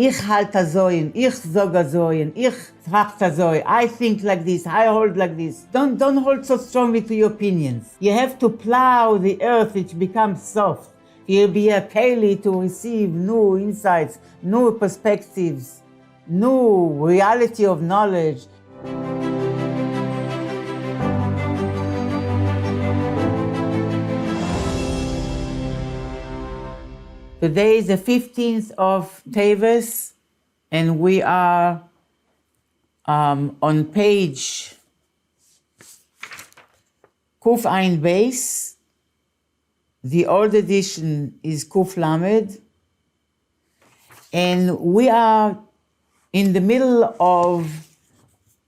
Ich halte so und ich sage so und ich trachte so. I think like this, I hold like this. Don't hold so strongly to your opinions. You have to plow the earth which becomes soft. You'll be a keli to receive new insights, new perspectives, new reality of knowledge. Today is the 15th of Teives, and we are on page Kuf Ein Beis. The old edition is Kuf Lamed, and we are in the middle of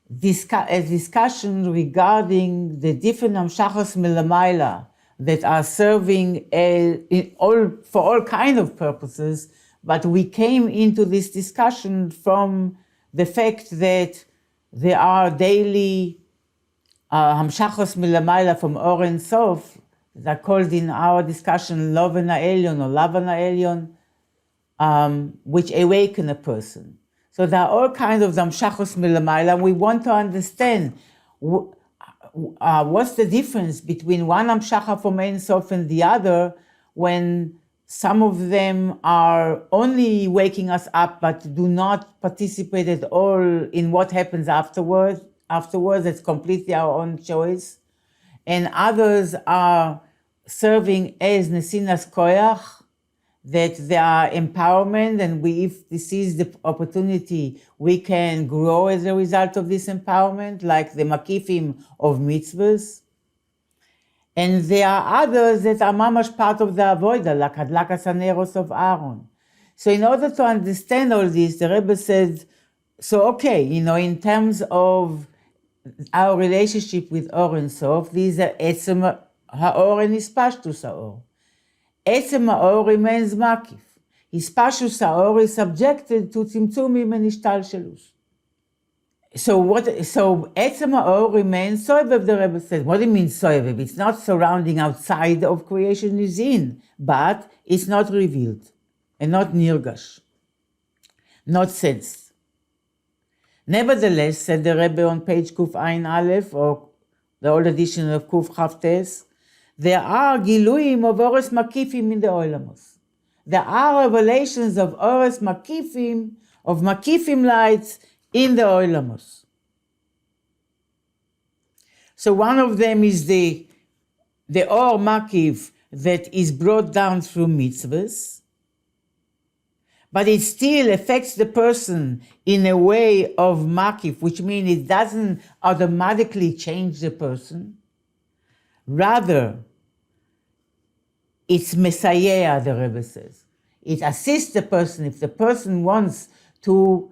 a discussion regarding the different Hamshachos Melamayla that are serving for all kind of purposes, but we came into this discussion from the fact that there are daily Hamshachos Melamayla from Or Ein Sof that are called in our discussion Loven HaElyon or Lavan HaElyon, which awaken a person. So there are all kinds of Hamshachos Melamayla, and we want to understand what's the difference between one Hamshacha from Ein Sof and the other, when some of them are only waking us up but do not participate at all in what happens afterwards. It's completely our own choice. And others are serving as Nesinas Koyach, that they are empowerment, and if this is the opportunity, we can grow as a result of this empowerment, like the makifim of mitzvahs. And there are others that are mamash part of the avodah, like Adlakas Haneros of Aaron. So in order to understand all this, the Rebbe said, so okay, in terms of our relationship with Or Ein Sof, these are Etzem Ha'or and Hispashtus Ha'or. Etzem Ha'or remains makif. Hispashtus Ha'or is subjected to tzimtzumim and ishtalshelus. So Etzem Ha'or remains soivev, the Rebbe says. What do you mean soivev? It's not surrounding outside of creation, is in, but it's not revealed and not nirgash, not sensed. Nevertheless, said the Rebbe on page Kuf Ein Aleph, or the old edition of Kuf Chavtes, there are giluyim of Ores Makifim in the Oilamos. There are revelations of Ores Makifim, of Makifim lights in the Oilamos. So one of them is the Or Makif that is brought down through mitzvahs, but it still affects the person in a way of Makif, which means it doesn't automatically change the person. Rather, it's Messiah, the Rebbe says. It assists the person. If the person wants to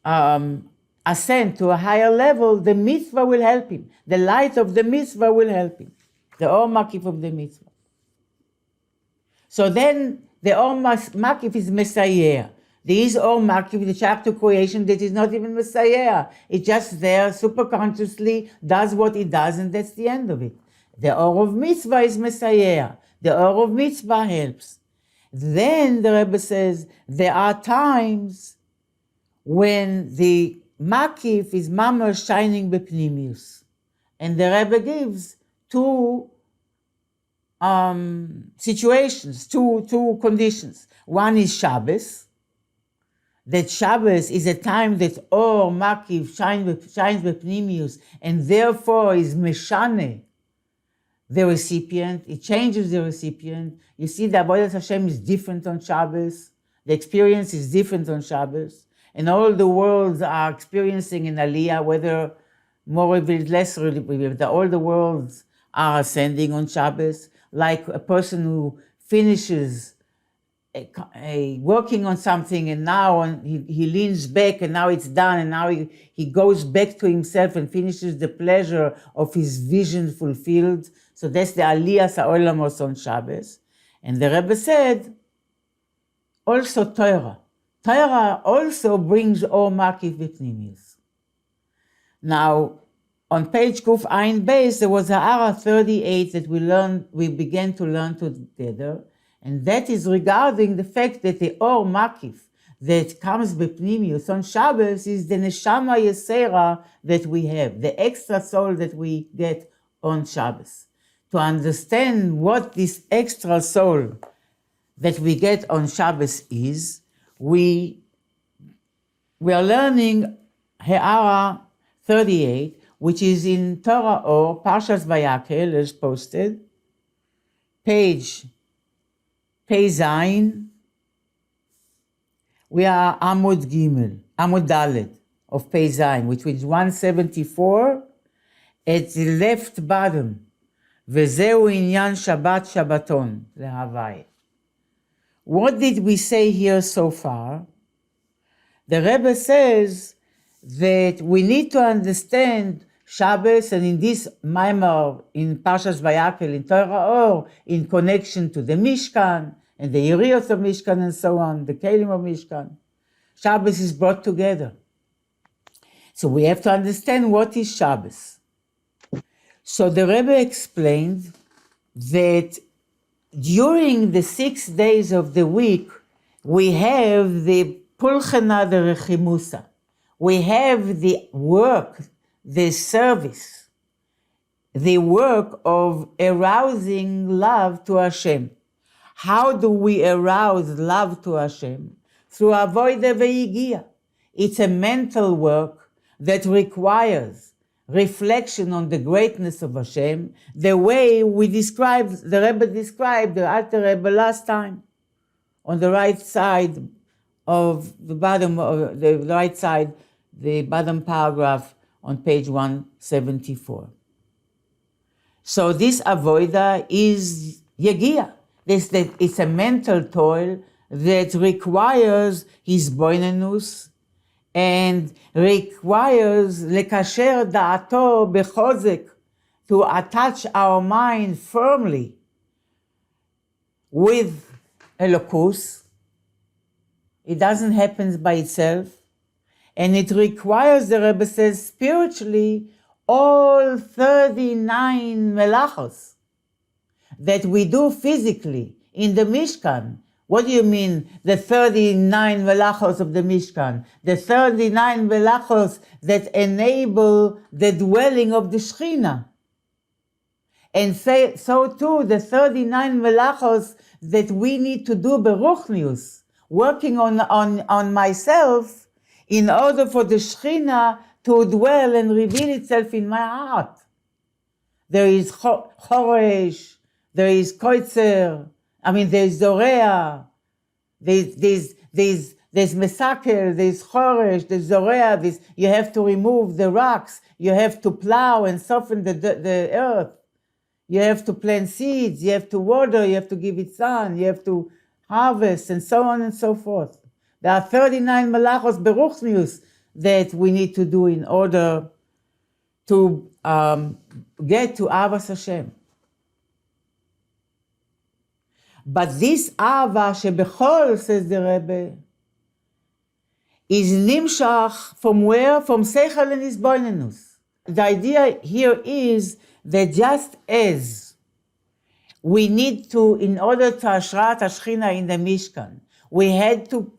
ascend to a higher level, the mitzvah will help him. The light of the mitzvah will help him. The Or Makif of the mitzvah. So then, the Or Makif is Messiah. There is Or Makif, the chapter creation, that is not even Messiah. It's just there, superconsciously, does what it does, and that's the end of it. The Or of Mitzvah is Messiah. The Or of Mitzvah helps. Then the Rebbe says, there are times when the Makif is Mamash shining Bepnimius. And the Rebbe gives two situations, two conditions. One is Shabbos. That Shabbos is a time that Or Makif shines Bepnimius, and therefore is Meshane, the recipient. It changes the recipient. You see, the Avodas Hashem is different on Shabbos. The experience is different on Shabbos. And all the worlds are experiencing in Aliyah, whether more revealed, less revealed. All the worlds are ascending on Shabbos, like a person who finishes working on something, and now he leans back, and now it's done, and now he goes back to himself and finishes the pleasure of his vision fulfilled. So that's the Aliyas HaOlamos on Shabbos. And the Rebbe said, also Torah. Torah also brings Or Makif V'Pnimius. Now, on page Kuf Ein Beis, there was Ha'ara 38 that we began to learn together, and that is regarding the fact that the Or Makif that comes b'pnimius on Shabbos is the neshama yesera that we have, the extra soul that we get on Shabbos. To understand what this extra soul that we get on Shabbos is, we are learning Ha'ara 38, which is in Torah or Parashas Vayechi, as posted, page Pei Zayin. We are Amud Dalet of Pei Zayin, which is 174 at the left bottom. Vezeu inyan Shabbat Shabbaton lehavai. What did we say here so far? The Rebbe says that we need to understand Shabbos, and in this Maimar, in Parashas Vayechi, in Torah Or, in connection to the Mishkan, and the Yeriyot of Mishkan, and so on, the Kelim of Mishkan. Shabbos is brought together. So we have to understand what is Shabbos. So the Rebbe explained that during the 6 days of the week, we have the Pulchana de Rechimusa. We have the work, the service, the work of arousing love to Hashem. How do we arouse love to Hashem? Through Avodah Ve'igia. It's a mental work that requires reflection on the greatness of Hashem, the way we described, the Rebbe described, the Alter Rebbe last time, on the right side of the bottom, of the right side, the bottom paragraph on page 174. So this avodah is yegia. It's a mental toil that requires hisboinenus and requires lekasher da'ato bechozek, to attach our mind firmly with Elokus. It doesn't happen by itself. And it requires, the Rebbe says, spiritually, all 39 melachos that we do physically in the Mishkan. What do you mean, the 39 melachos of the Mishkan? The 39 melachos that enable the dwelling of the Shechina. And so too, the 39 melachos that we need to do beruchnius, working on myself in order for the Shechina to dwell and reveal itself in my heart. There is Choresh, there is Koitzer, there's Zorea, there's Mesakel, there's Choresh, there's Zorea, you have to remove the rocks, you have to plow and soften the earth, you have to plant seeds, you have to water, you have to give it sun, you have to harvest, and so on and so forth. There are 39 malachos beruchnius that we need to do in order to get to Avas Hashem. But this Ava shebechol, says the Rebbe, is nimshach from where? From seichel and hisboinenus. The idea here is that just as we need to, in order to ashrat Shechina in the Mishkan, we had to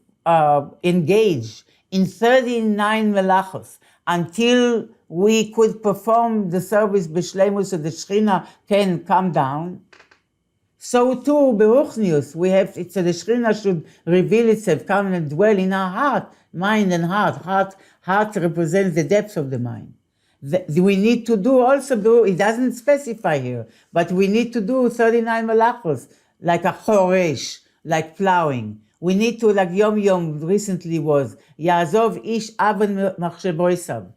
engage in 39 melachos until we could perform the service b'shleimus so the Shechina can come down. So too, beruchnius, we have, so the Shechina should reveal itself, come and dwell in our heart, mind and heart. Heart represents the depths of the mind. We need to do, it doesn't specify here, but we need to do 39 malachos, like a choresh, like plowing. We need to, like Yom Yom recently was, Ya'azov ish aven machsheboisav.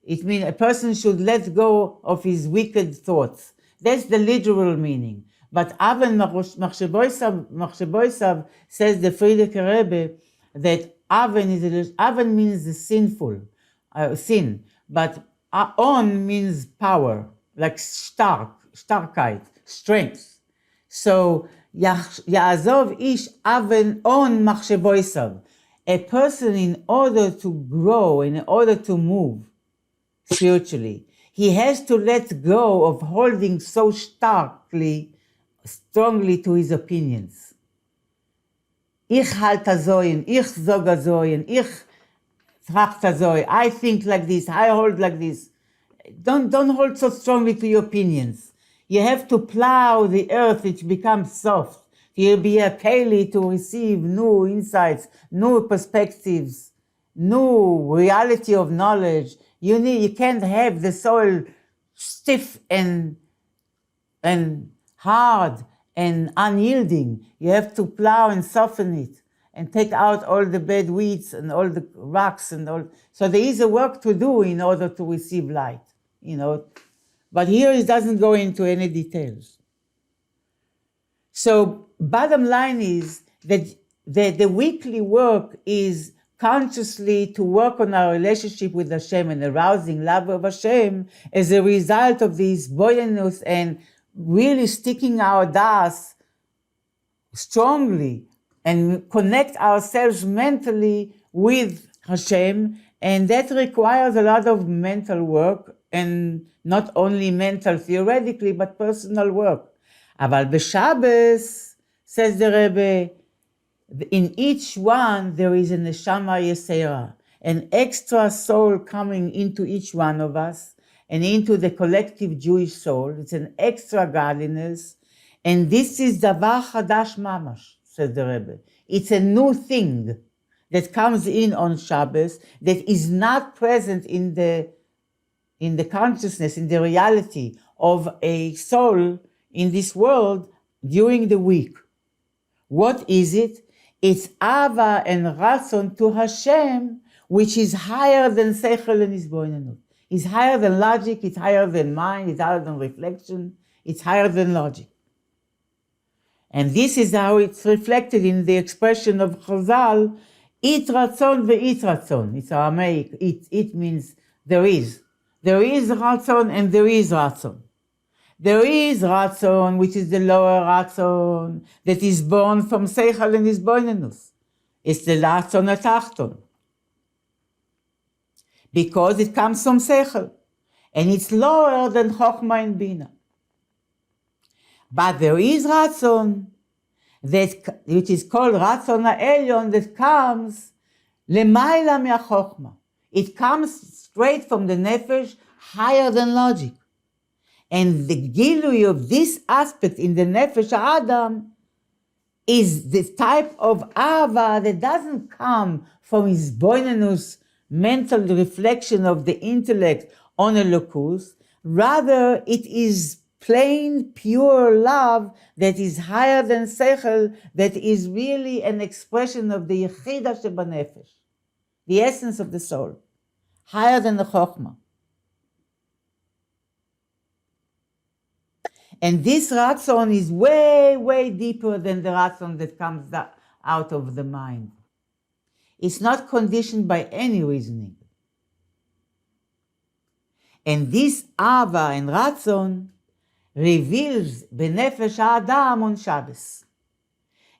It means a person should let go of his wicked thoughts. That's the literal meaning. But aven machsheboisav says the Frierdiker Rebbe that aven means the sinful, sin, but on means power, like starkheit, strength. So, Ya'azov ish aven on machsheboisav. A person, in order to grow, in order to move spiritually, he has to let go of holding so strongly to his opinions. ich halte so und ich sage so und ich trachte so, I think like this, I hold like this. Don't hold so strongly to your opinions. You have to plow the earth, which becomes soft. You'll be a keli to receive new insights, new perspectives, new reality of knowledge. You can't have the soil stiff and hard and unyielding. You have to plow and soften it and take out all the bad weeds and all the rocks and all. So there is a work to do in order to receive light, But here it doesn't go into any details. So bottom line is that the weekly work is consciously to work on our relationship with Hashem and arousing love of Hashem as a result of this boyinus and really sticking our das strongly and connect ourselves mentally with Hashem. And that requires a lot of mental work, and not only mental theoretically, but personal work. אבל בשבס, says the Rebbe, in each one there is a neshama yesera, an extra soul coming into each one of us and into the collective Jewish soul. It's an extra godliness, and this is davar chadash mamash, says the Rebbe. It's a new thing that comes in on Shabbos that is not present in the consciousness, in the reality of a soul in this world during the week. What is it? It's ava and ratzon to Hashem, which is higher than seichel and hisboinenut. It's higher than logic, it's higher than mind, it's higher than reflection, it's higher than logic. And this is how it's reflected in the expression of Chazal, it ratzon ve'it ratzon. It's Aramaic. It means there is. There is ratzon and there is ratzon. There is ratzon, which is the lower ratzon, that is born from seichel and hisboinenus. It's the ratzon atachton. Because it comes from seichel. And it's lower than chokhmah and bina. But there is ratzon, which is called ratzon ha'elyon, that comes lemayla me'achokhmah. It comes straight from the nefesh, higher than logic. And the gilui of this aspect in the nefesh Adam is the type of ava that doesn't come from his boinenus mental reflection of the intellect on a locus. Rather, it is plain, pure love that is higher than seichel, that is really an expression of the yechida shebanefesh, the essence of the soul, higher than the chokhmah. And this ratzon is way, way deeper than the ratzon that comes out of the mind. It's not conditioned by any reasoning. And this ava and ratzon reveals benefesh Adam on Shabbos.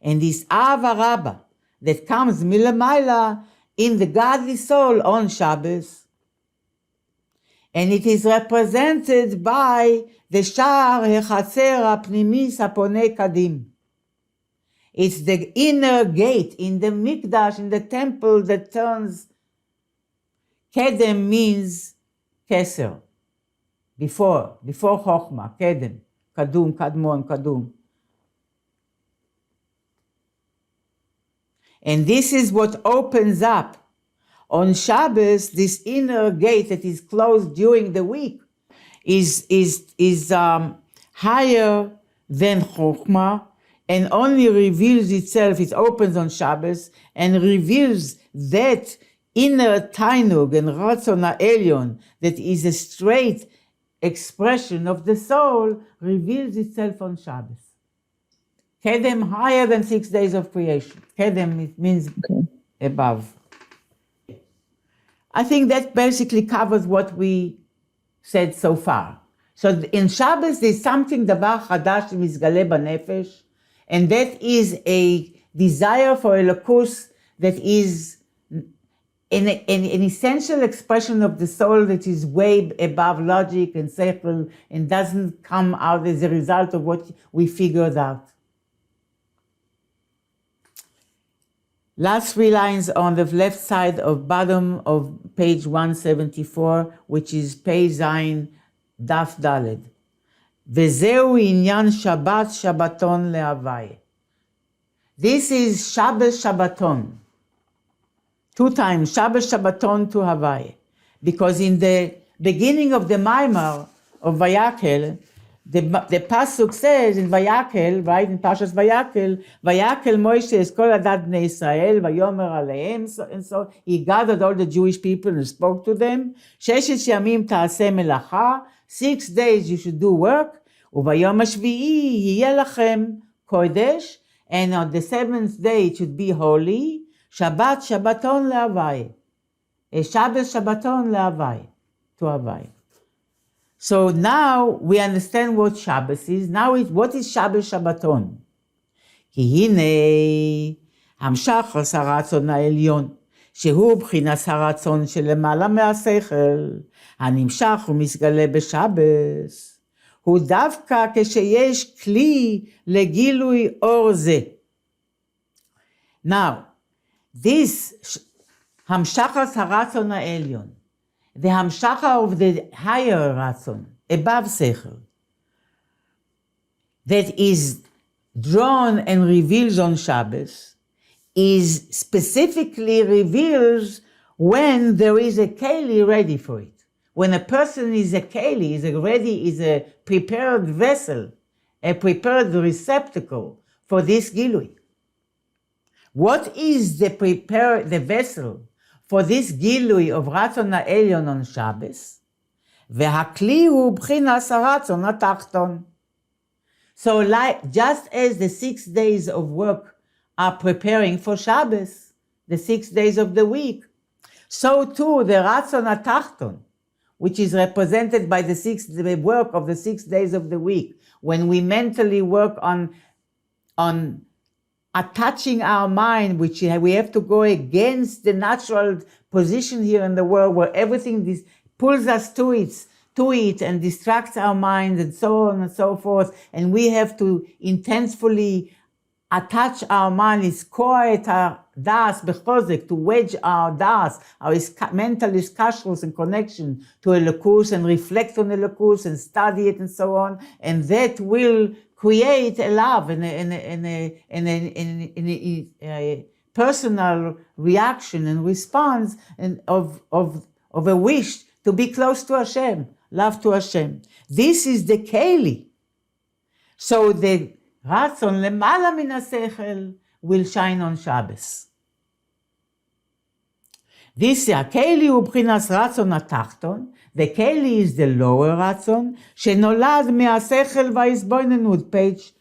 And this ava rabba that comes milamayla in the godly soul on Shabbos. And it is represented by the shar hechatzer hapnimis hapone kadim. It's the inner gate in the mikdash, in the temple, that turns. Kedem means keser, before chokhmah, kedem, kadum, kadmon, kadum. And this is what opens up on Shabbos, this inner gate that is closed during the week is higher than chokhmah, and only reveals itself, it opens on Shabbos, and reveals that inner tainug and ratzon ha'elyon that is a straight expression of the soul, reveals itself on Shabbos. Kedem, higher than 6 days of creation. Kedem, it means above. I think that basically covers what we said so far. So in Shabbos, there's something davar chadash mizgale banefesh, and that is a desire for elokus that is an essential expression of the soul that is way above logic and seichel and doesn't come out as a result of what we figured out. Last three lines on the left side of bottom of page 174, which is Pei Zayin Daf Daled. Vezeu inyan Shabbat Shabbaton le'avai. This is Shabbos Shabbaton. Two times, Shabbos Shabbaton to Havai. Because in the beginning of the Maimar of Vayechi, the Pasuk says in Vayechi, right, in Parashas Vayechi, Vayechi Moshe es kol adat bnei Israel, vayomer aleim, and so he gathered all the Jewish people and spoke to them. Sheshet yamim ta'aseh melacha, 6 days you should do work, uvayom hashvi'i yiyeh lachem kodesh, and on the 7th day it should be holy, Shabbat Shabbaton le'avai, Shabbos Shabbaton le'avai, to Havai. So now we understand what Shabbos is. Now what is Shabbos Shabbaton? כי הנה המשחס הרצון העליון, שהוא בחינס הרצון שלמעלה מהשכל, הנמשך ומסגלה בשבס, הוא דווקא כשיש כלי לגילוי אור זה. Now, this המשחס הרצון העליון, the hamshacha of the higher ratzon, above sechel, that is drawn and revealed on Shabbos, is specifically revealed when there is a keli ready for it. When a person is a keli, is a prepared vessel, a prepared receptacle for this gilui. What is the vessel for this gilui of Ratzon ha'elyon on Shabbos? V'hakli hu b'chinas haratzon ha'tachton. So just as the 6 days of work are preparing for Shabbos, the 6 days of the week, so too the Ratzon ha'tachton, which is represented by the work of the 6 days of the week, when we mentally work on attaching our mind, which we have to go against the natural position here in the world where everything pulls us to it and distracts our mind and so on and so forth. And we have to intensely attach our mind, it's quiet das bechozek, to wedge our das, our mental iskashrus and connection to Elokus and reflect on Elokus and study it and so on. And that will create a love and a personal reaction and response of a wish to be close to Hashem, love to Hashem. This is the keli. So the Ratzon lemala min hasechel will shine on Shabbos. This keli hu b'chinas Ratzon hatachton. The keli is the lower Ratzon, shenolad me'asechel va'izboinenut, page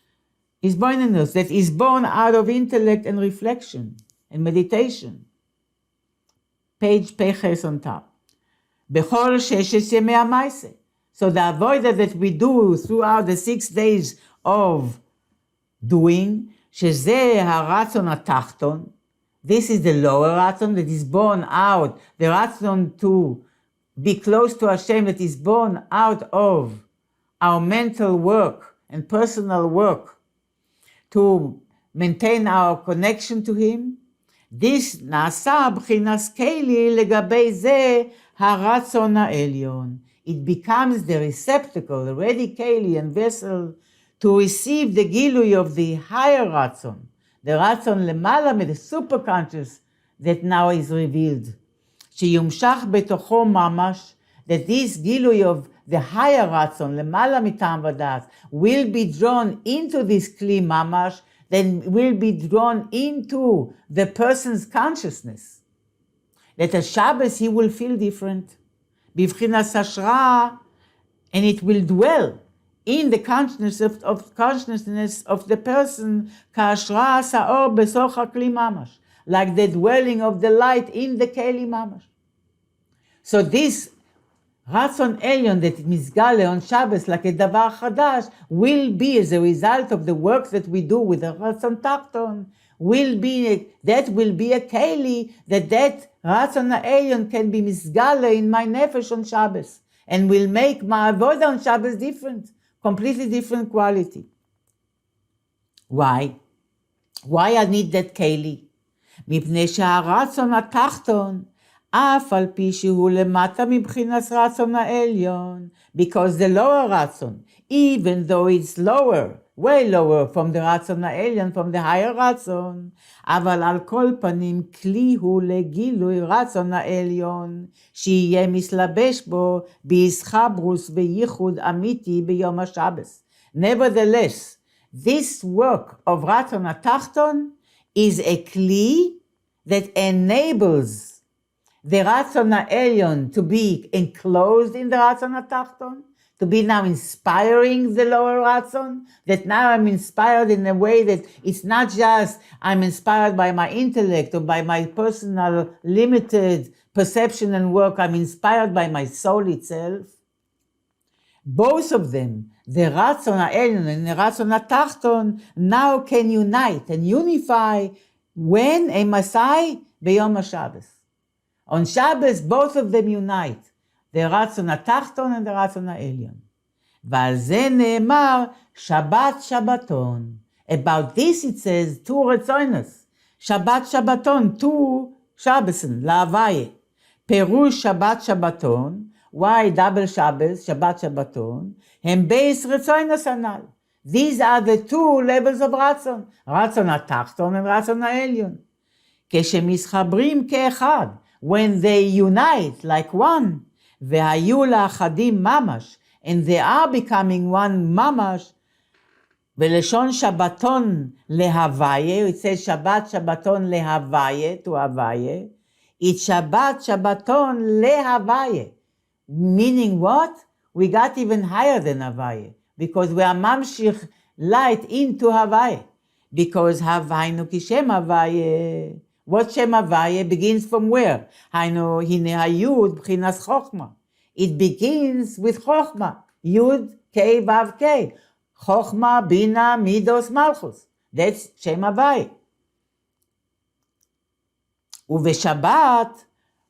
izboinenut, that is born out of intellect and reflection and meditation. Page Peches on top. Bechol sheshes yemei ha'maaseh. So the avodah that we do throughout the 6 days of doing, shezeh haratzon hatachton, this is the lower Ratzon that is born out, the Ratzon to be close to Hashem that is born out of our mental work and personal work to maintain our connection to Him. This nasa b'chinas keli legabei zeh haratzon ha'elyon. It becomes the receptacle, the ready keli and vessel to receive the gilui of the higher Ratzon, the Ratzon lemala, the superconscious that now is revealed. שיומשך בתוכו ממש, that this gilui of the higher Ratzon, למעלה מטעם ודעת, will be drawn into this kli mamash, then will be drawn into the person's consciousness. That at Shabbos he will feel different. בבחינת השראה, and it will dwell in the consciousness of the person, כהשראת האור בסוך הכלי ממש. Like the dwelling of the light in the keli mamash. So this Ratzon Elyon that misgale on Shabbos like a davar chadash will be, as a result of the work that we do with the Ratzon Tachton, will be a keli that Ratzon Elyon can be misgale in my nefesh on Shabbos and will make my avodah on Shabbos different, completely different quality. Why? Why I need that keli? מפני שהרצון התחתון, אף על פי שהוא למטה מבחינת רצון העליון, because the lower רצון, even though it's lower, way lower from the רצון העליון, from the higher רצון, אבל על כל פנים כלי הוא לגילוי רצון העליון, שיהיה מסלבש בו ביסחברוס וייחוד אמיתי ביום השבס. Nevertheless, this work of רצון התחתון is a כלי that enables the רצון העליון to be enclosed in the רצון התחתון, to be now inspiring the lower רצון, that now I'm inspired in a way that it's not just I'm inspired by my intellect or by my personal limited perception and work, I'm inspired by my soul itself. Both of them, the רצון העליון and the רצון התחתון, now can unite and unify when a Messiah ביום השבס. On Shabbos, both of them unite, the רצון התחתון and the רצון העליון. ועל זה נאמר שבת שבתון. About this it says, two רצונס, שבת שבתון, two שבסן, להוויה. פירוש שבת שבתון, why double Shabbos, שבת שבתון, הם בייס רצונס הנ"ל. These are the two levels of רצון, רצון התחתון ורצון העליון. כשמתחברים כאחד, when they unite like one, והיו לאחדים ממש, and they are becoming one ממש, בלשון שבתון להוויה, it says שבת שבתון להוויה, to הוויה, it's שבת שבתון להוויה, meaning what? We got even higher than הוויה, because we are ממשיך light into הוויה, because הוויינו כשם הוויה, what שם הוויה begins from where? היינו, הנה היוד בחינת חוכמה. It begins with חוכמה. יוד, קי, וו, קי. חוכמה, בינה, מידוס, מלכוס. That's שם הוויה. ובשבת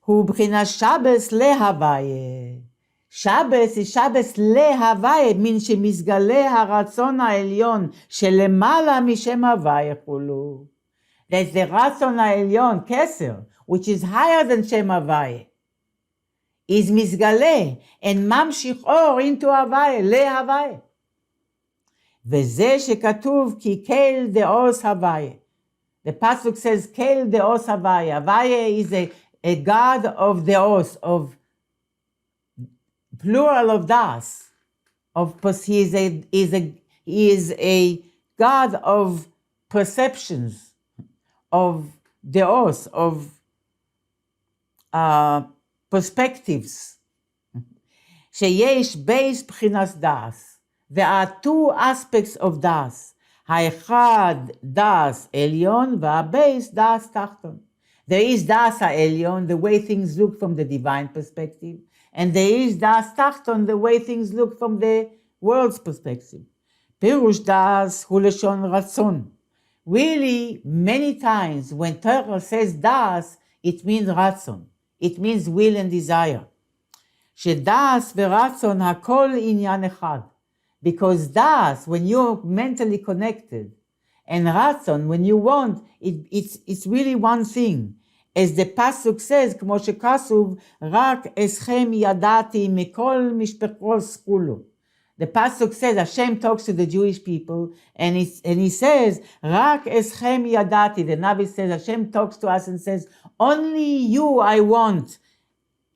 הוא בחינת שבס להוויה. שבס היא שבס להוויה, מן שמסגלה הרצון העליון שלמעלה משם הוויה כולו. That's the רצון העליון, כסר, which is higher than שם הוויה, is מסגלה, and ממשיך אור into הוויה, להוויה. וזה שכתוב כי קהל דעוס הוויה. The pasuk says, קהל דעוס הוויה. הוויה is a god of דעוס, of plural of das. He is a god of perceptions, of deos, of perspectives. שיש בייס בחינס דאס. There are two aspects of דאס. האחד דאס עליון והבייס דאס תחתון. There is דאס העליון, the way things look from the divine perspective, and there is דאס תחתון, the way things look from the world's perspective. פירוש דאס הוא לשון רצון. Really, many times when Torah says das, it means ratzon. It means will and desire. שדאס ורצון הכל עניין אחד. Because das, when you're mentally connected, and ratzon, when you want, it's really one thing. As the pasuk says, כמו שכתוב, רק אסכם ידעתי מכל משפחות סכולו. The pasuk says, Hashem talks to the Jewish people, and he says, Rak eschem yadati. The Navi says, Hashem talks to us and says, only you I want.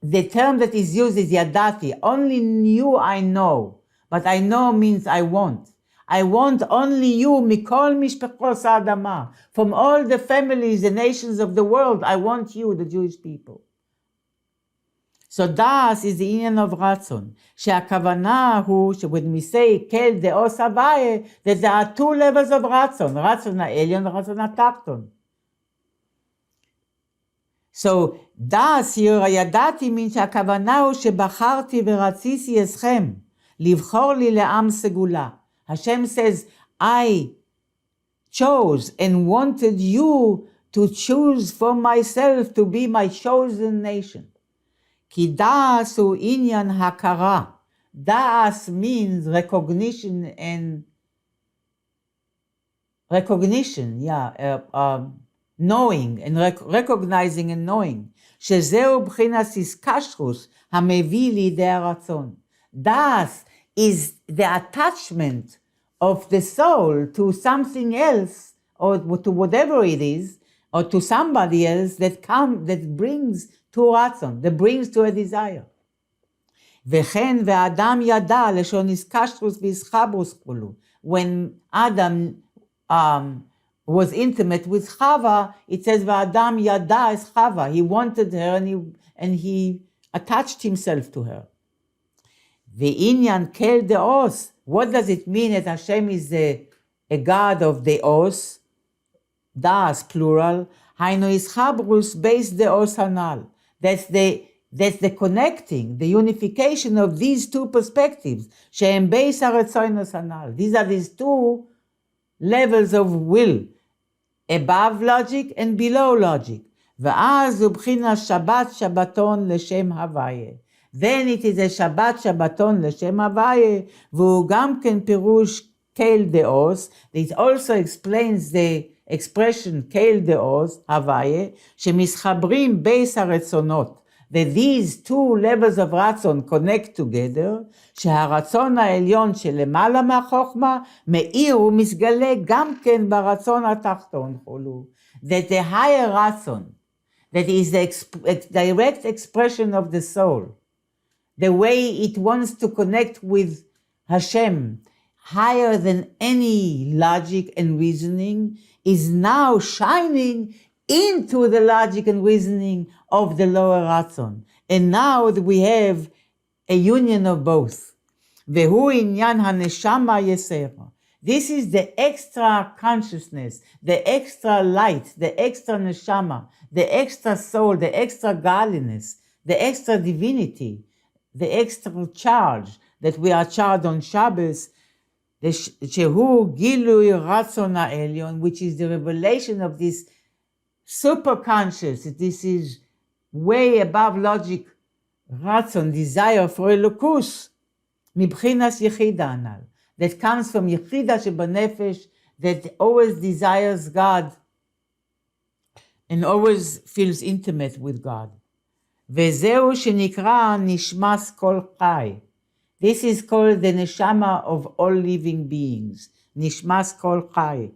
The term that is used is yadati. Only you I know. But I know means I want. I want only you, mikol mishpechos adama. From all the families, the nations of the world, I want you, the Jewish people. So das is the union of ratzon. שהכוונה הוא, when we say kel deos havaya, that there are two levels of ratzon. Ratzon העליון ורצון התחתון. So das here, הידעתי, means שהכוונה הוא שבחרתי ורציתי אסכם, לבחור לי לעם סגולה. Hashem says, I chose and wanted you to choose for myself to be my chosen nation. כי דאס הוא עניין הכרה. דאס means recognition and knowing and recognizing and knowing. שזהו בחינת איסקשרוס המביא לידי הרצון. Thus is the attachment of the soul to something else or to whatever it is or to somebody else that brings to רצון, that brings to a desire. וכן והאדם ידע לשון איסקשרוס ואיסחברוס כולו. When Adam was intimate with Chava, it says והאדם ידע es Chava. He wanted her and he attached himself to her. ועניין כל דאוס. What does it mean that Hashem is a God of דאוס? Das, plural. היינו איסחברוס בייס דאוס הנ"ל. That's the connecting, the unification of these two perspectives. שהם בייס הרצוינוס הנ"ל. These are these two levels of will, above logic and below logic. ואז הוא בחינת שבת שבתון לשם הוויה. Then it is a שבת שבתון לשם הוויה, והוא גם כן פירוש כל דאוס. It also explains the expression כל דאוס, הוויה, שמסחברים בייס הרצונות. That these two levels of רצון connect together, שהרצון העליון שלמעלה מהחוכמה מאיר ומסגלה גם כן ברצון התחתון חולו. That the higher רצון, that is the direct expression of the soul, the way it wants to connect with Hashem, higher than any logic and reasoning, is now shining into the logic and reasoning of the lower Ratzon. And now that we have a union of both. והוא עניין הנשמה יסרה. This is the extra consciousness, the extra light, the extra neshama, the extra soul, the extra godliness, the extra divinity, the extra charge that we are charged on Shabbos, שהוא גילוי רצון העליון, which is the revelation of this super conscious. This is way above logic, רצון, desire for elokus, מבחינת יחידה הנ"ל, that comes from יחידה שבנפש, that always desires God and always feels intimate with God. וזהו שנקרא נשמס כל חי. This is called the neshama of all living beings, nishmas kol chai.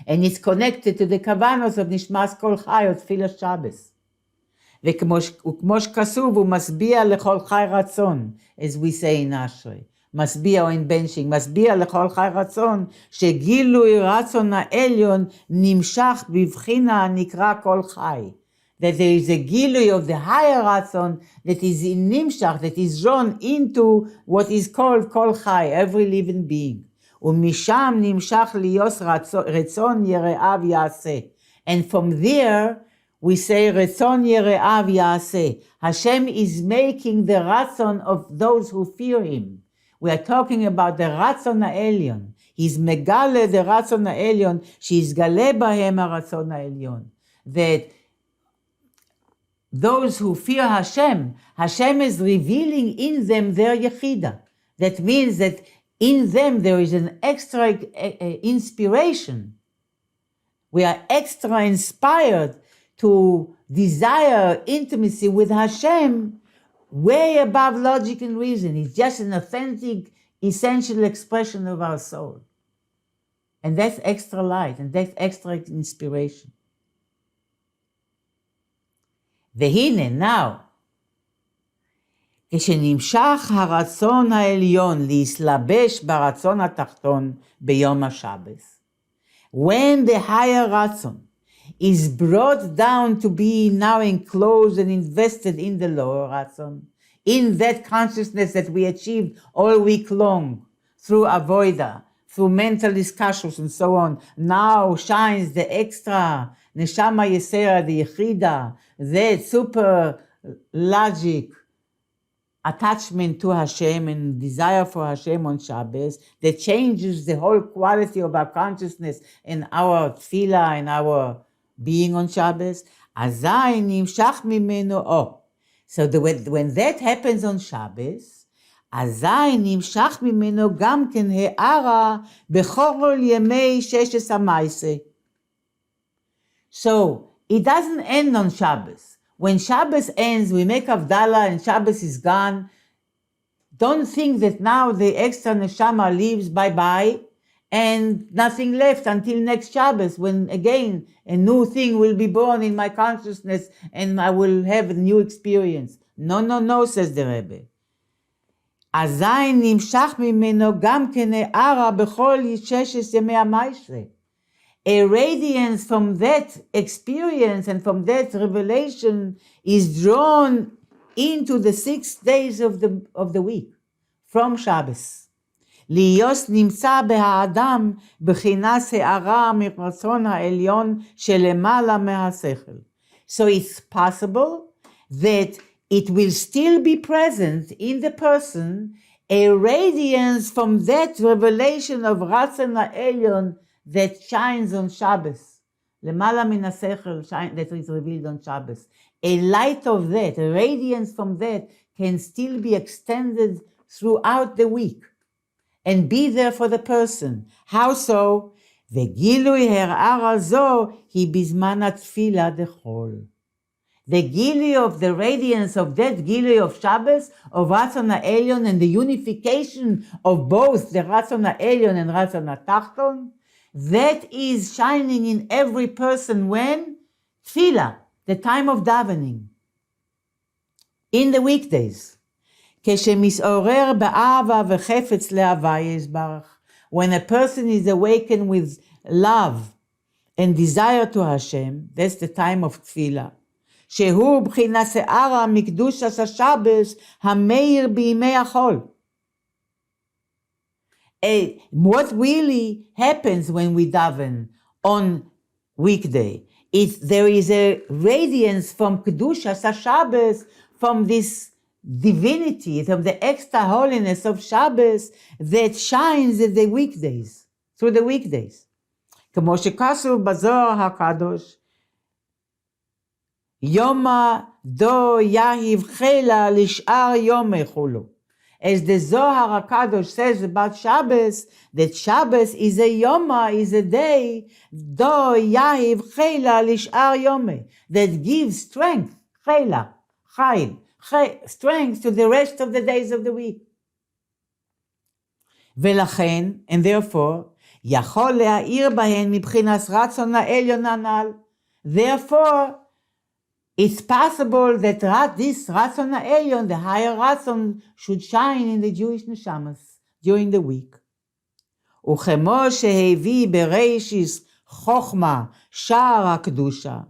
And it's connected to the kavanos of nishmas kol chai of Tfilas Shabbos. וכמו שכתוב, הוא משביע לכל חי רצון, as we say in Ashrei. משביע או in benching, משביע לכל חי רצון, שגילוי רצון העליון נמשך בבחינה הנקרא כל חי. That there is a gilui of the higher ratzon that is in nimshach, that is drawn into what is called kol chai, every living being. ומשם נמשך ליוס רצון יראיו יעשה. And from there we say רצון יראיו יעשה. Hashem is making the ratzon of those who fear him. We are talking about the ratzon העליון. He's megale the ratzon העליון, שיסגלה בהם הרצון העליון. That those who fear Hashem, Hashem is revealing in them their yechida. That means that in them there is an extra inspiration. We are extra inspired to desire intimacy with Hashem way above logic and reason. It's just an authentic, essential expression of our soul. And that's extra light, and that's extra inspiration. והנה, now, כשנמשך הרצון העליון להסלבש ברצון התחתון ביום השבס, when the higher ratzon is brought down to be now enclosed and invested in the lower ratzon, in that consciousness that we achieved all week long through avoida, through mental discussions and so on, now shines the extra neshama yesera, the yechida, that super logic attachment to Hashem and desire for Hashem on Shabbos that changes the whole quality of our consciousness and our tefillah and our being on Shabbos. Azai nimshach mimeno o. So when that happens on Shabbos, azai nimshach mimeno gam ken he'ara bechol yemei sheshes ha'maaseh. So it doesn't end on Shabbos. When Shabbos ends, we make Havdalah and Shabbos is gone. Don't think that now the extra neshama leaves bye-bye and nothing left until next Shabbos, when again a new thing will be born in my consciousness and I will have a new experience. No, no, no, says the Rebbe. אזי נמשך ממנו גם כן הערה בכל ששת ימי המעשרה. A radiance from that experience and from that revelation is drawn into the 6 days of the week, from Shabbos. להיות נמצא בהאדם בחינס הערה מרצון העליון שלמעלה מהשכל. So it's possible that it will still be present in the person, a radiance from that revelation of Ratzon HaElyon that shines on Shabbos. למעלה מן השכל that is revealed on Shabbos. A light of that, a radiance from that can still be extended throughout the week and be there for the person. How so? וגילוי הרערה זו היא בזמן התפילה דחול. The gilui of the radiance of that gilui of Shabbos, of Ratzon HaElyon, and the unification of both the Ratzon HaElyon and Ratzon HaTachton, that is shining in every person when? Tefillah, the time of davening. In the weekdays. כשמתעורר באהבה וחפץ להוויה יתברך. When a person is awakened with love and desire to Hashem, that's the time of tefillah. שהוא בחינת שערה מקדושת השבס המאיר בימי החול. What really happens when we daven on weekday is there is a radiance from Kedushas HaShabbos, from this divinity, from the extra holiness of Shabbos that shines in the weekdays, through the weekdays. כמו שכתוב בזוהר הקדוש, יומא דו יהיב חילה לשאר יומי חולו. As the Zohar HaKadosh says about Shabbos, that Shabbos is a yoma, is a day, do yahiv chayla lish'ar yome, that gives strength, chayla, chayl, strength to the rest of the days of the week. ולכן, and therefore, יכול להאיר בהן מבחינת רצון העליון הנ"ל. Therefore, it's possible that this Ratzon HaElyon, the higher Ratzon, should shine in the Jewish neshamas during the week. וכמו שהביא בראשיס חוכמה שער הקדושה,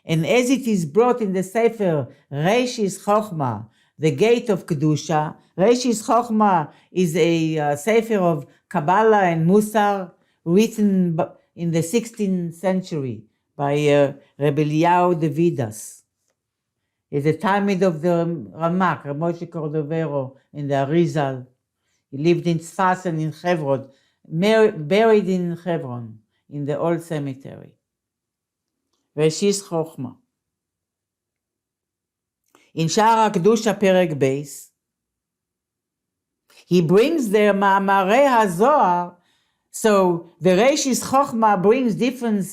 and as it is brought in the Sefer Reishis Chochma, the gate of Kedusha. Reishis Chochma is a Sefer of Kabbalah and Musar, written in the 16th century by Rebbe Eliyahu de Vidas. Is a Talmid of the Ramak, Moshe Cordovero, in the Arizal. He lived in Tzfas and in Hebron, buried in Hebron, in the old cemetery. Reishis Chochma. In Sha'ar HaKdusha Perek Beis, he brings there Ma'amarei HaZohar, so the Reishis Chochma brings different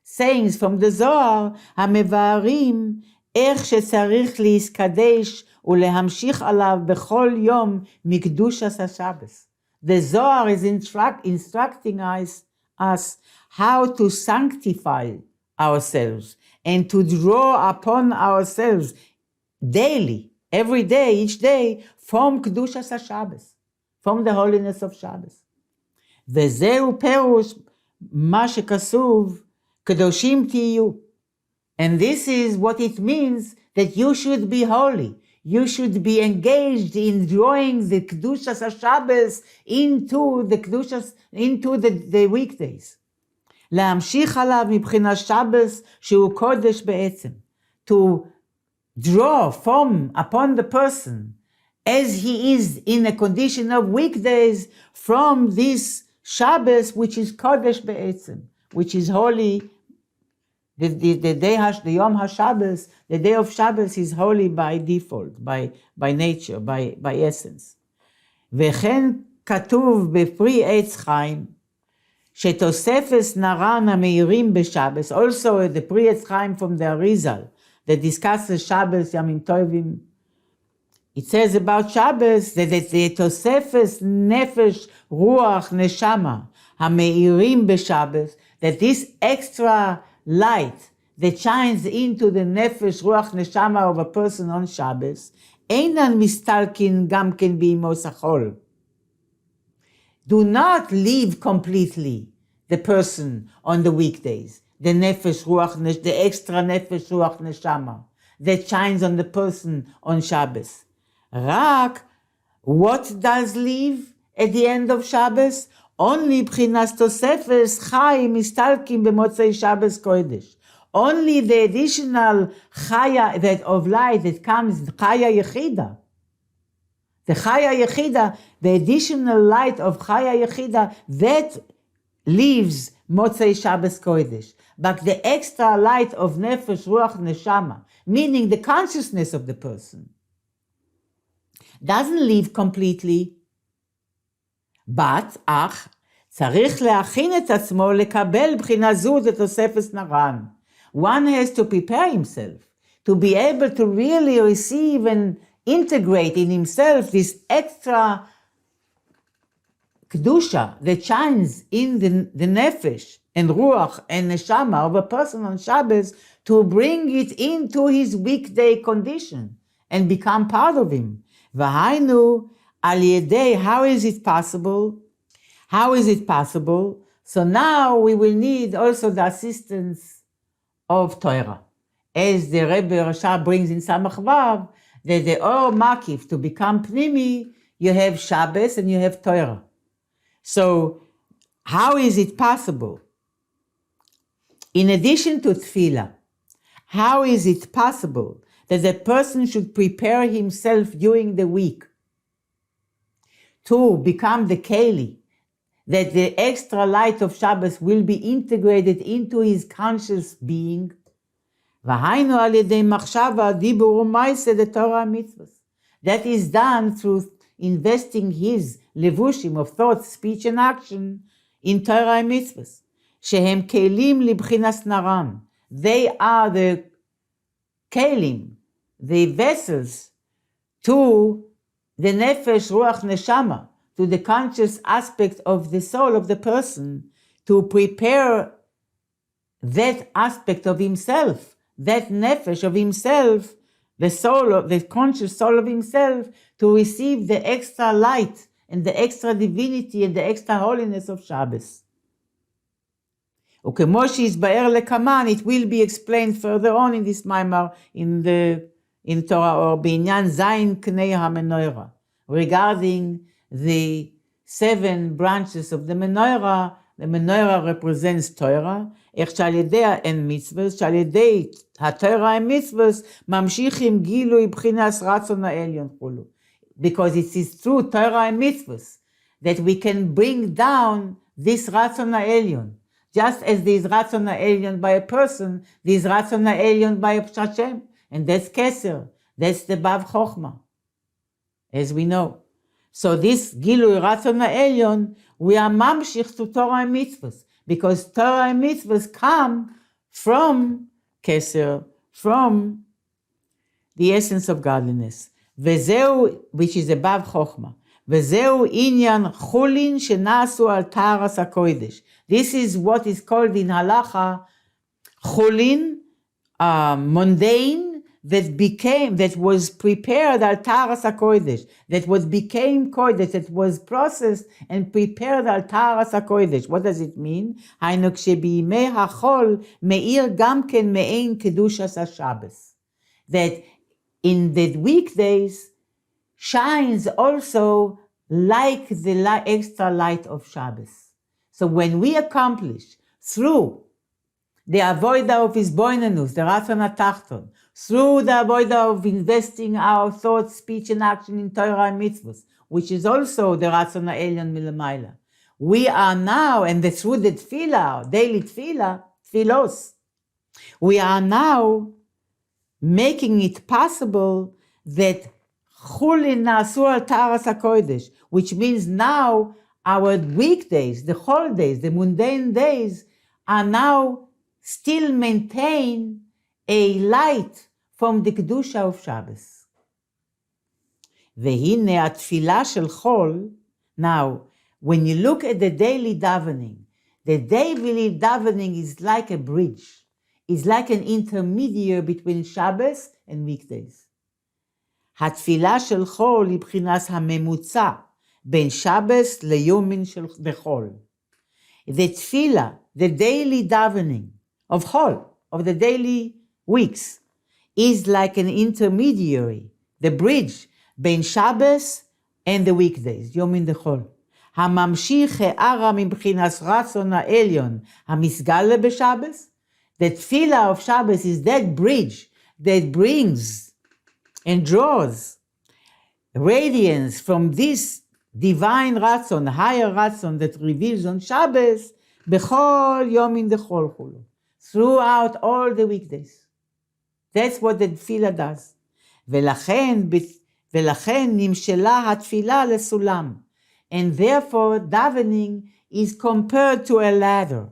sayings from the Zohar, המבארים איך שצריך להתקדש ולהמשיך עליו בכל יום מקדושת השבס. The Zohar is instructing us how to sanctify ourselves and to draw upon ourselves daily, every day, each day, from קדושת השבס, from the holiness of Shabbos. וזהו פירוש מה שכתוב, קדושים תהיו. And this is what it means that you should be holy. You should be engaged in drawing the Kedushas HaShabbos into the weekdays. להמשיך עליו מבחינת שבס שהוא קודש בעצם. To draw upon the person as he is in a condition of weekdays from this Shabbos which is kodesh be'etzem, which is holy. The Yom HaShabbos, the day of Shabbos is holy by default, by nature, by essence. וכן כתוב בפרי עץ חיים, שתוספס נרן המאירים בשבס, also the Pri Chaim from the Arizal, that discusses Shabbos, Yamim Tovim. It says about Shabbos that the Tosefes Nefesh Ruach Neshama HaMeirim BeShabbos, that this extra light that shines into the Nefesh Ruach Neshama of a person on Shabbos, Einan Mistalkin Gamken B'imos HaChol. Do not leave completely the person on the weekdays, the Nefesh Ruach, the extra Nefesh Ruach Neshama that shines on the person on Shabbos. Rak, what does leave at the end of Shabbos? Only B'chinas Tosefes Chai Mistalkim B'motzei Shabbos Kodesh. Only the additional Chaya that of light that comes, Chaya Yechida. The Chaya Yechida, the additional light of Chaya Yechida, that leaves Motzei Shabbos Kodesh. But the extra light of Nefesh Ruach Neshama, meaning the consciousness of the person, doesn't leave completely. But, צריך להכין את עצמו לקבל בחינה זו לתוספת נרן. One has to prepare himself to be able to really receive and integrate in himself this extra kedusha that shines in the nefesh and ruach and neshama of a person on Shabbos, to bring it into his weekday condition and become part of him. V'hainu al yedei, how is it possible? How is it possible? So now we will need also the assistance of Torah. As the Rebbe Rasha brings in Samech Vov, that the Or Makif, to become Pnimi, you have Shabbos and you have Torah. So how is it possible? In addition to Tefillah, how is it possible that the person should prepare himself during the week to become the Keli, that the extra light of Shabbos will be integrated into his conscious being? V'hainu al yedei machshava dibur u'maaseh the Torah mitzvahs. That is done through investing his levushim of thought, speech, and action in Torah and mitzvahs. Shehem kelim libchinas naran. They are the kelim, the vessels to the nefesh ruach neshama, to the conscious aspect of the soul of the person, to prepare that aspect of himself, that nefesh of himself, the soul of the conscious soul of himself, to receive the extra light and the extra divinity and the extra holiness of Shabbos. וכמו שהסבאר לקמן, it will be explained further on in this maimar in Torah, or בעניין זין קני המנורה, regarding the 7 branches of the menorah. The menorah represents Torah, איך שעל ידי אין מצוות, שעל ידי התורה אין מצוות, ממשיכים גילוי בחינס רצון העליון כולו. Because it is through Torah and mitzvahs that we can bring down this Ratzon HaElyon. Just as there is Ratzon HaElyon by a person, there is Ratzon HaElyon by a Hashem. And that's Keser. That's the Bav Chochmah, as we know. So this Gilui Ratzon HaElyon, we are mamshich to Torah and mitzvahs, because Torah and mitzvahs come from Keser, from the essence of godliness. וזהו, which is above חוכמה, וזהו עניין חולין שנעשו על טהרס הקודש. This is what is called in halacha חולין, mundane, that was prepared al טהרס הקודש, that became kodesh, that was processed and prepared al טהרס הקודש. What does it mean? היינו כשבימי החול מאיר גם כן מעין קדושת השבס. That in the weekdays shines also like the extra light of Shabbos. So when we accomplish through the avoida of his boinanus, the Ratzon HaTachton, through the avoida of investing our thoughts, speech, and action in Torah and mitzvahs, which is also the Ratzon HaElyon Milamayla, we are now, and through the tefillah, daily tefillos, we are now making it possible that chulin nasu al taras hakodesh, which means now our weekdays, the holidays, the mundane days, are now still maintain a light from the Kedusha of Shabbos. והנה התפילה של חול, now, when you look at the daily davening, the daily davening is like a bridge. It's like an intermediary between Shabbos and weekdays. התפילה של חול היא בחינת הממוצע בין שבס ליומין בחול. The tefillah, the daily davening of Chol, of the daily weeks, is like an intermediary, the bridge בין Shabbos and the weekdays, יומין דחול. הממשיך הערה מבחינת רצון העליון המסגלה בשבס. The tefillah of Shabbos is that bridge that brings and draws radiance from this divine ratzon, higher ratzon that reveals on Shabbos, bechol yomin dechol chulu, throughout all the weekdays. That's what the tefillah does. ולכן נמשלה התפילה לסולם, and therefore davening is compared to a ladder.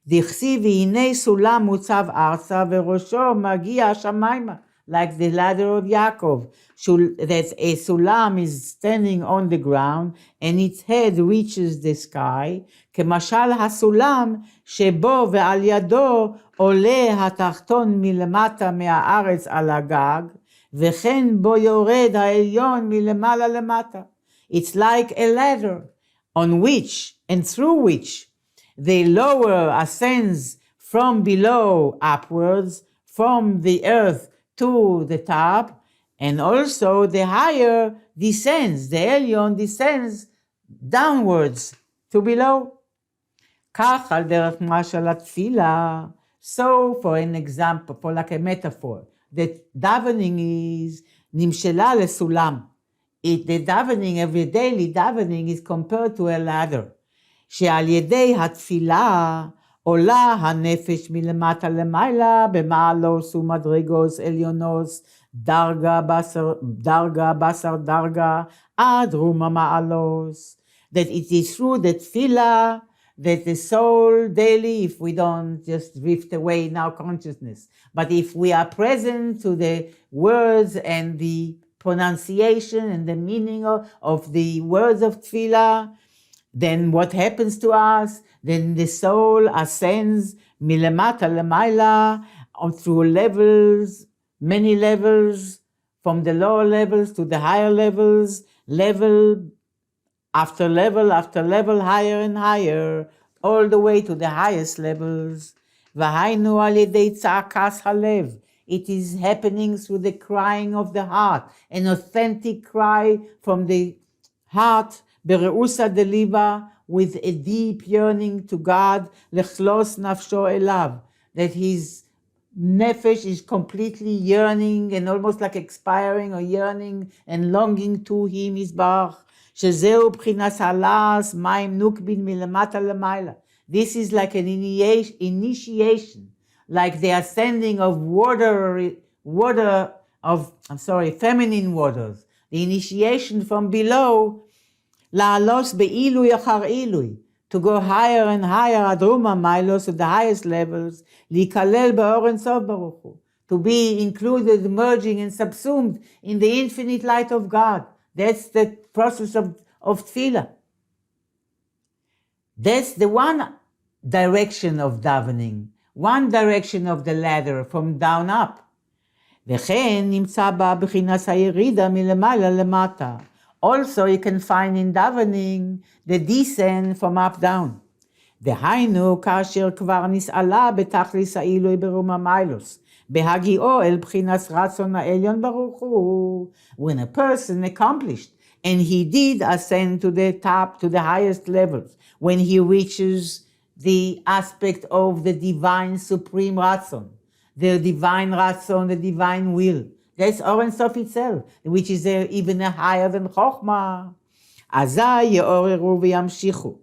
דכסיב והנה סולם מוצב ארצה וראשו מגיע השמיימה. Like the ladder of Yaakov, that a sulam is standing on the ground and its head reaches the sky, כמשל הסולם שבו ועל ידו עולה התחתון מלמטה מהארץ על הגג, וכן בו יורד העליון מלמעלה למטה. It's like a ladder on which and through which the lower ascends from below upwards, from the earth to the top, and also the higher descends, the Elyon descends downwards to below. כך על דרך משל התפילה. So, for an example, for like a metaphor, that davening is נמשלה לסולם. The davening, every daily davening is compared to a ladder. שעל ידי התפילה עולה הנפש מלמטה למעלה במעלוס ומדרגוס עליונוס דרגה בשר דרגה עד רום מעלוס. That it is through the tefillah that the soul daily, if we don't just drift away in our consciousness, but if we are present to the words and the pronunciation and the meaning of the words of tefillah, then what happens to us? Then the soul ascends milamata lemaila through levels, many levels, from the lower levels to the higher levels, level after level after level, higher and higher, all the way to the highest levels. V'hainu al yedei tza'akas halev. It is happening through the crying of the heart, an authentic cry from the heart, bereusa deliva, with a deep yearning to God, lechlos nafsho elav, that his nefesh is completely yearning and almost like expiring or yearning and longing to him, Yisbarach. Shezeu b'chinas halas mayim nukbin milamata lemaila. This is like an initiation, like the ascending of feminine waters, the initiation from below, la'alos be'ilui achar ilui, to go higher and higher, adruma mailos, at the highest levels, likalel ba'or en sof baruch hu, to be included, merging and subsumed in the infinite light of God. That's the process of tefillah. That's the one direction of davening, one direction of the ladder from down up. וכן נמצא בה בחינת הירידה מלמעלה למטה. Also you can find in davening the descent from up down. דהיינו כאשר כבר נסעלה בתכליס העילוי ברום המיילוס, בהגיעו אל בחינת רצון העליון ברוך הוא. When a person accomplished, and he did ascend to the top, to the highest levels, when he reaches the aspect of the divine supreme ratzon, the divine ratzon, the divine will. That's Or Ein Sof itself, which is even higher than Chokhmah. Azai ye'oriru v'yamshichu.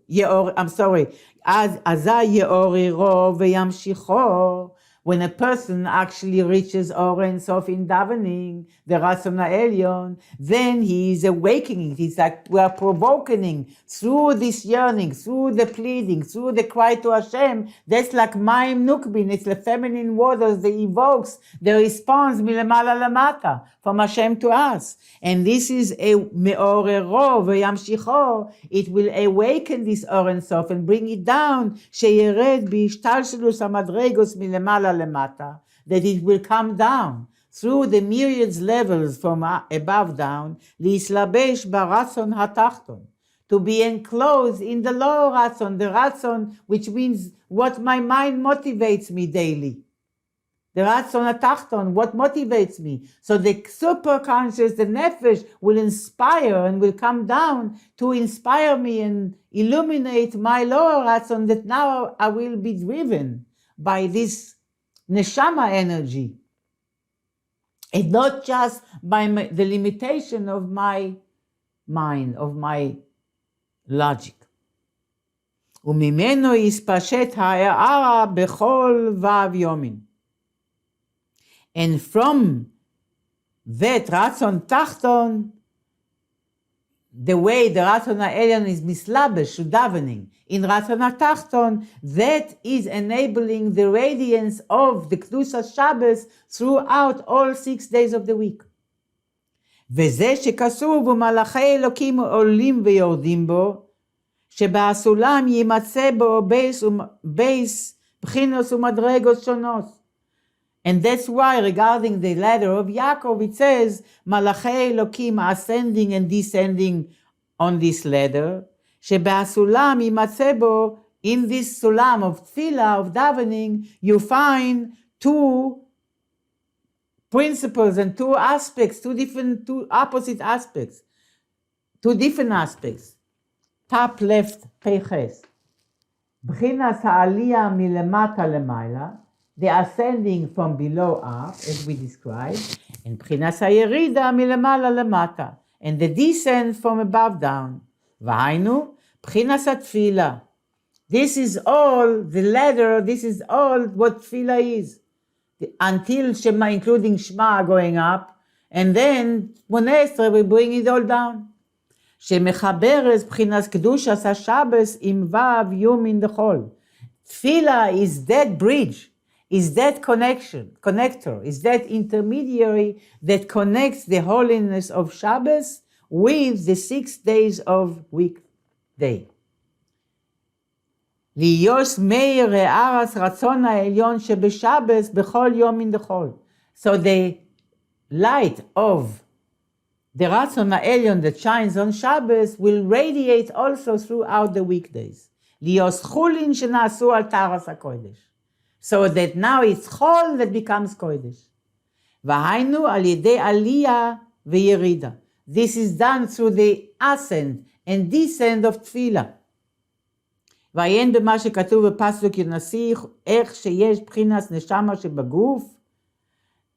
Azai ye'oriru v'yamshichu. When a person actually reaches Or Ein Sof in davening, the Ratzon HaElyon, then he is awakening. It's like we are provoking through this yearning, through the pleading, through the cry to Hashem. That's like Mayim Nukbin. It's the feminine waters that evokes the response milemala lamata, from Hashem to us. And this is a me'orero v'yamshicho. It will awaken this Or Ein Sof and bring it down. Sheyered b'ishtalshelus hamadregos milemala lemata, that it will come down through the myriad levels from above down, lislabesh baratzon hatachton, to be enclosed in the lower ratzon, the ratzon, which means what my mind motivates me daily. The ratzon hatachton, what motivates me. So the superconscious, the nefesh, will inspire and will come down to inspire me and illuminate my lower ratzon, that now I will be driven by this neshama energy, and not just by the limitation of my mind, of my logic. וממנו יספשט הערה בכל ו' יומין. And from that Ratzon Tachton, the way the Ratzon HaElyon is mislabesh to davening in Ratzon HaTachton, that is enabling the radiance of the Kedusha Shabbos throughout all 6 days of the week. וזה שכתוב ומלאכי אלוקים עולים ויורדים בו, שבסולם יימצא בו בייס בחינוס ומדרגות שונות. And that's why, regarding the ladder of Yaakov, it says, Malachei Elokim ascending and descending on this ladder. Sheba'asulam yimatzeh bo, in this sulam of tefillah, of davening, you find two principles and two aspects, two opposite aspects, two different aspects. Top left, Peches. B'chinas ha'aliyah milemata lemayla, the ascending from below up, as we described, and b'chinas hayerida milemala lemata, and the descent from above down. V'hainu, b'chinas hatfila. This is all the ladder. This is all what tefillah is, until Shema, including Shema, going up, and then Monestre we bring it all down. Shemechaberes b'chinas kedushas haShabbos im vav yumin dechol. Tefillah is that bridge, is that connector, is that intermediary that connects the holiness of Shabbos with the 6 days of weekday. Liyos meir ha'aras ratzon ha'elyon shebeshabbos bechol yom min dechol. So the light of the Ratzon HaElyon that shines on Shabbos will radiate also throughout the weekdays. Liyos chulin shenasu al taras hakodesh. So that now it's chol that becomes kodesh. V'hainu al yedei aliyah v'yerida. This is done through the ascent and descent of tefillah. ועיין במה שכתוב בפסוק יונסיך, איך שיש בחינת נשמה שבגוף.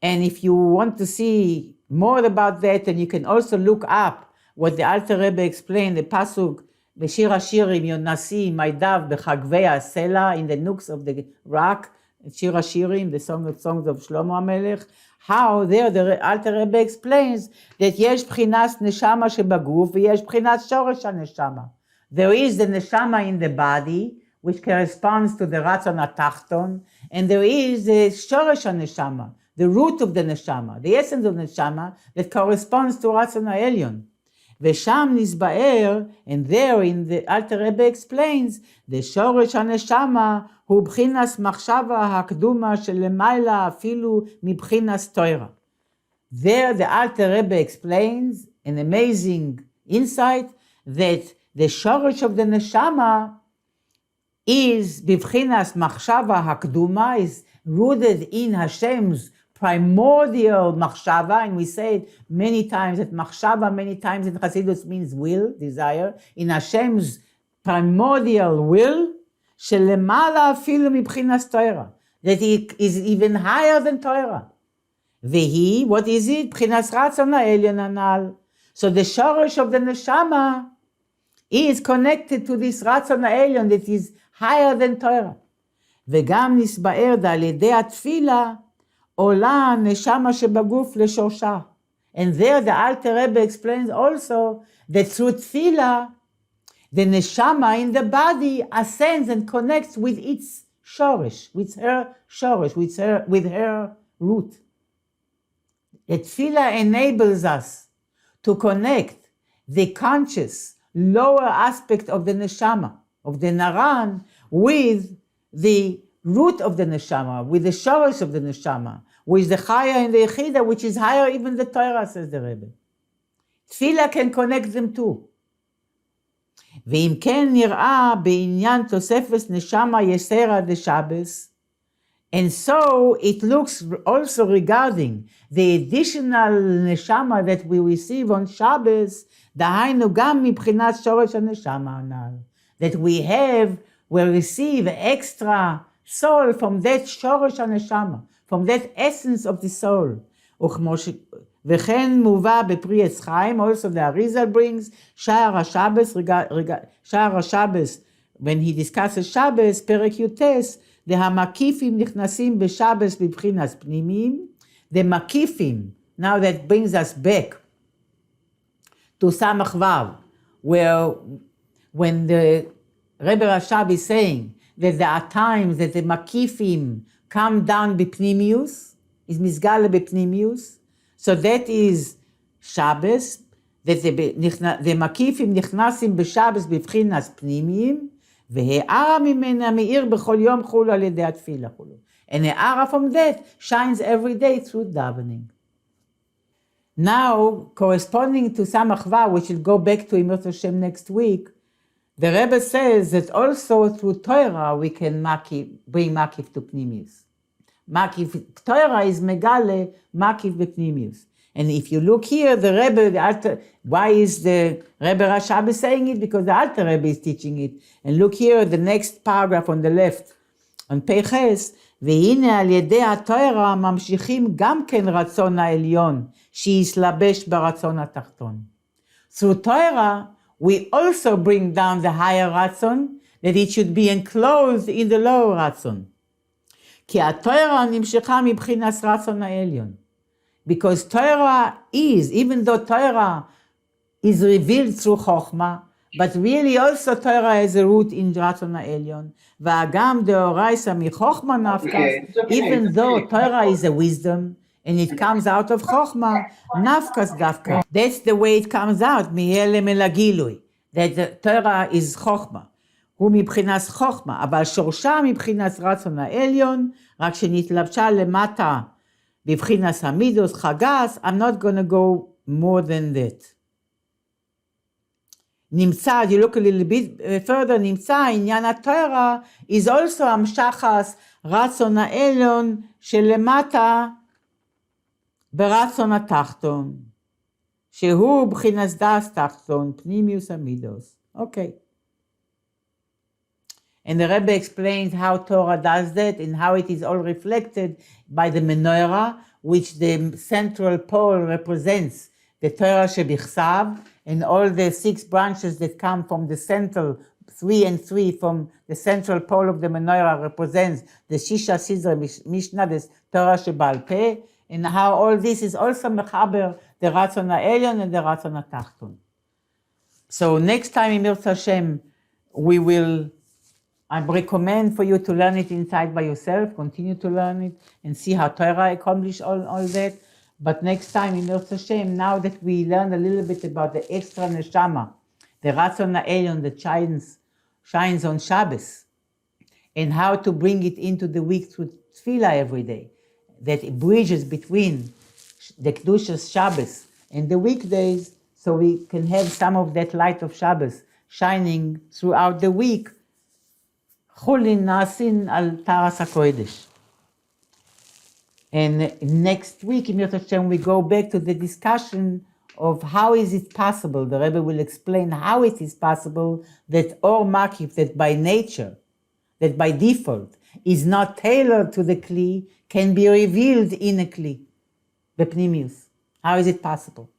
And if you want to see more about that, then you can also look up what the Alter Rebbe explained, the pasuk בשיר השירים יונשי מידב בחגבי הסלע, in the nooks of the rock, שיר השירים, the songs of Shlomo HaMelech, how there the Alter Rebbe explains that יש בחינת נשמה שבגוף ויש בחינת שורש הנשמה. There is the neshama in the body, which corresponds to the Ratzon HaTachton, and there is the shoresh neshama, the root of the neshama, the essence of the neshama that corresponds to Ratzon HaElyon. Vesham nizbaer, and there in the Alter Rebbe explains, the shoresh neshama hu b'chinas machshava hakduma shelemayla afilu mibchinas Torah. There the Alter Rebbe explains an amazing insight that the shorish of the neshama is bivchinas machshava hakduma, is rooted in Hashem's primordial machshava, and we say it many times that machshava many times in Chassidus means will, desire, in Hashem's primordial will, shelemala afilu mibchinas Torah, that it is even higher than Torah. Vehi, what is it? B'chinas Ratzon HaElyon anal. So the shorish of the neshama is connected to this Ratzon HaElyon that is higher than Torah. וגם נסבאר על ידי התפילה, עולה הנשמה שבגוף לשורשה. And there the Alter Rebbe explains also that through tefillah, the neshama in the body ascends and connects with its shorish, with her shorish, with her root. The tefillah enables us to connect the conscious lower aspect of the neshama, of the naran, with the root of the neshama, with the shorish of the neshama, with the chaya and the yechida, which is higher even the Torah, says the Rebbe. Tefillah can connect them too. ואם כן נראה בעניין תוספת נשמה יסרה דשבס, and so it looks also regarding the additional neshama that we receive on Shabbos, דהיינו גם מבחינת שורש הנשמה הנ"ל, that we receive extra soul from that שורש הנשמה, from that essence of the soul. וכן מובא בפרי עץ חיים, also the Arizal brings, שער השבס, when he discusses Shabbos, פרק י"ט, המקיפים נכנסים בשבס בבחינת פנימיים, the מקיפים, now that brings us back to Samech Vov, where when the Rebbe Rashab is saying that there are times that the makifim come down בפנימיוס, is מסגלה בפנימיוס, so that is Shabbos, that the makifim נכנסים בשבס בבחינת פנימיים, והארה ממנה מאיר בכל יום חולו על ידי התפילה חולו. And the ara from that shines every day through davening. Now, corresponding to Samech Vov, which will go back to Imrot Hashem next week, the Rebbe says that also through Torah we can bring makif to pnimius. Torah is megale makif bepnimius. And if you look here, the Rebbe, why is the Rebbe Rashab saying it? Because the Alter Rebbe is teaching it. And look here, the next paragraph on the left, on Peiches, והנה על ידי התורה ממשיכים גם כן רצון העליון, שיסלבש ברצון התחתון. Through Torah, we also bring down the higher רצון, that it should be enclosed in the lower רצון. כי התורה נמשכה מבחינת רצון העליון. Because Torah is, even though Torah is revealed through Chokhmah, but really also Torah has a root in Ratzon HaElyon. V'agam deoraisa michokhmah nafkas, even though Torah is a wisdom, and it comes out of Chokhmah, nafkas dafka. That's the way it comes out, mi'elem el hagilui, that the Torah is Chokhmah. הוא מבחינת חוכמה, אבל שורשה מבחינת רצון העליון, רק שנתלבשה למטה בבחינת המידות חגס, I'm not going to go more than that. נמצא, you look a little bit further, נמצא, עניין התורה is also המשחס רצון העליון שלמטה ברצון התחתון, שהוא בחינת דס תחתון, פנימיוס המידוס. Okay. And the Rebbe explains how Torah does that and how it is all reflected by the menorah, which the central pole represents the Torah shebichsav, and all the 6 branches that come from the central 3 and 3 from the central pole of the menorah represents the Shisha Sidra Mishnah, the Torah shebal peh, and how all this is also mechaber the Ratzon HaElyon and the Ratzon HaTachton. So next time in Mirz Hashem, I recommend for you to learn it inside by yourself, continue to learn it, and see how Torah accomplished all that. But next time in Mirz Hashem, now that we learned a little bit about the extra neshama, the Ratzon HaElyon that shines on Shabbos, and how to bring it into the week through tefillah every day, that it bridges between the Kedushas Shabbos and the weekdays, so we can have some of that light of Shabbos shining throughout the week. Chulin nasin al taras hakodesh. And next week, in Mirz Hashem, we go back to the discussion of how is it possible. The Rebbe will explain how it is possible that or makif, that by nature, that by default, is not tailored to the kli, can be revealed in a kli, bepnimius. How is it possible?